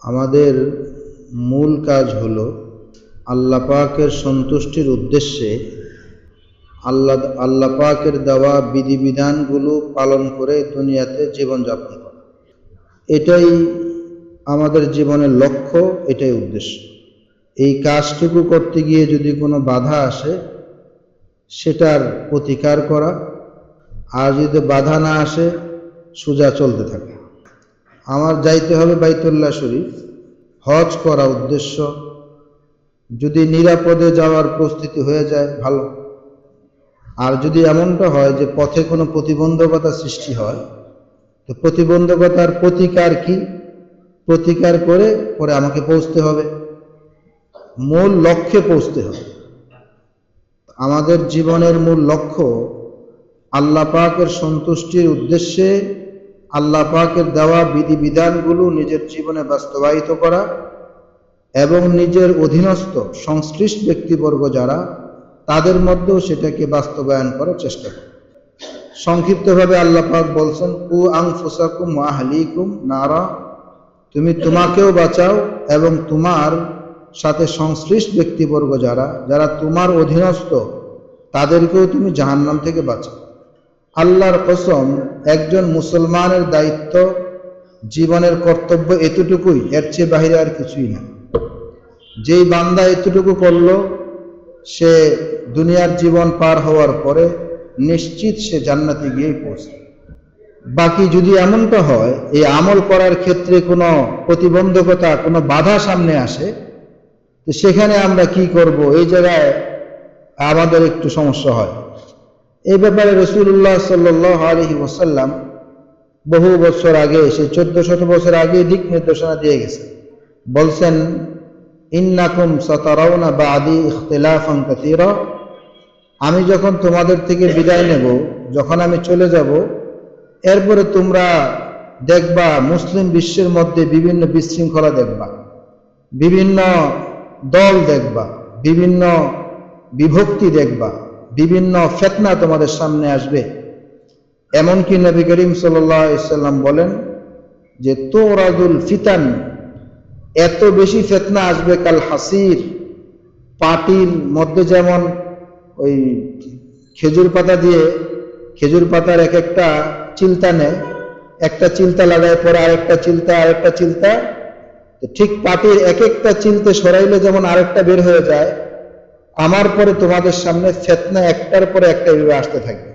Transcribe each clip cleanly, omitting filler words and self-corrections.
আমাদের মূল কাজ হলো আল্লাহ পাকের সন্তুষ্টির উদ্দেশ্যে আল্লাহ পাকের দেওয়া বিধিবিধানগুলো পালন করে দুনিয়াতে জীবনযাপন করা। এটাই আমাদের জীবনের লক্ষ্য, এটাই উদ্দেশ্য। এই কাজটুকু করতে গিয়ে যদি কোনো বাধা আসে সেটার প্রতিকার করা, আর যদি বাধা না আসে সোজা চলতে থাকে। আমার যাইতে হবে বাইতুল্লাহ শরীফ, হজ করা উদ্দেশ্য। যদি নিরাপদে যাওয়ার প্রস্তুতি হয়ে যায় ভালো, আর যদি এমনটা হয় যে পথে কোনো প্রতিবন্ধকতা সৃষ্টি হয়, তো প্রতিবন্ধকতার প্রতিকার কি, প্রতিকার করে পরে আমাকে পৌঁছতে হবে, মূল লক্ষ্যে পৌঁছতে হবে। আমাদের জীবনের মূল লক্ষ্য আল্লাহ পাকের সন্তুষ্টির উদ্দেশ্যে আল্লাহ পাকের দেওয়া বিধিবিধানগুলো নিজের জীবনে বাস্তবায়িত করা এবং নিজের অধীনস্থ সংশ্লিষ্ট ব্যক্তিবর্গ যারা, তাদের মধ্যেও সেটাকে বাস্তবায়ন করার চেষ্টা করা। সংক্ষিপ্তভাবে আল্লাহ পাক বলছেন, কু আনফুসাকুম ওয়া আহলিকুম নারা, তুমি তোমাকেও বাঁচাও এবং তোমার সাথে সংশ্লিষ্ট ব্যক্তিবর্গ যারা যারা তোমার অধীনস্থ তাদেরকেও তুমি জাহান্নাম থেকে বাঁচাও। আল্লাহর কসম, একজন মুসলমানের দায়িত্ব, জীবনের কর্তব্য এতটুকুই, এর চেয়ে বাহিরে আর কিছুই না। যেই বান্দা এতটুকু করলো, সে দুনিয়ার জীবন পার হওয়ার পরে নিশ্চিত সে জান্নাতে গিয়েই পৌঁছবে। বাকি যদি এমনটা হয় এই আমল করার ক্ষেত্রে কোনো প্রতিবন্ধকতা, কোনো বাধা সামনে আসে, তো সেখানে আমরা কি করব, এই জায়গায় আমাদের একটু সমস্যা হয়। এই ব্যাপারে রাসূলুল্লাহ সাল্লাল্লাহু আলাইহি ওয়াসাল্লাম বহু বছর আগে, সে 1400 বছর আগে দিক নির্দেশনা দিয়ে গেছেন। বলছেন, ইন্নাকুম সাতারাউনা বাদি ইখতিলাফান কাসীরা, আমি যখন তোমাদের থেকে বিদায় নেব, যখন আমি চলে যাব, এরপরে তোমরা দেখবা মুসলিম বিশ্বের মধ্যে বিভিন্ন বিশৃঙ্খলা দেখবা, বিভিন্ন দল দেখবা, বিভিন্ন বিভক্তি দেখবা, বিভিন্ন ফিতনা তোমাদের সামনে আসবে। এমনকি নবী করিম সাল্লাল্লাহু আলাইহি ওয়াসাল্লাম বলেন যে তুরাদুল ফিতান, এত বেশি ফিতনা আসবে কাল হাসির, পাটির মধ্যে যেমন ওই খেজুর পাতা দিয়ে, খেজুর পাতার এক একটা চিলতা নেয়, একটা চিলতা লাগায় পরে আরেকটা চিলতা, আরেকটা চিলতা, ঠিক পাটির এক একটা চিলতে সরাইলে যেমন আরেকটা বের হয়ে যায়, আমার পরে তোমাদের সামনে ফিতনা একটার পরে একটা এভাবে আসতে থাকবে।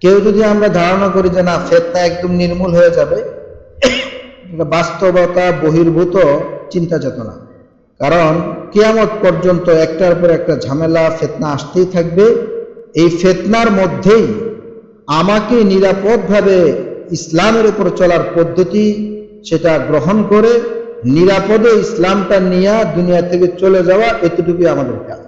কেউ যদি আমরা ধারণা করি যে না ফিতনা একদম নির্মূল হয়ে যাবে, এটা বাস্তবতা বহির্ভূত চিন্তা চেতনা। কারণ কিয়ামত পর্যন্ত একটার পর একটা ঝামেলা ফিতনা আসতেই থাকবে। এই ফিতনার মধ্যেই আমাকে নিরাপদভাবে ইসলামের উপর চলার পদ্ধতি সেটা গ্রহণ করে নিরাপদে ইসলামটা নিয়ে দুনিয়া থেকে চলে যাওয়া, এতটুকুই আমাদের কাজ।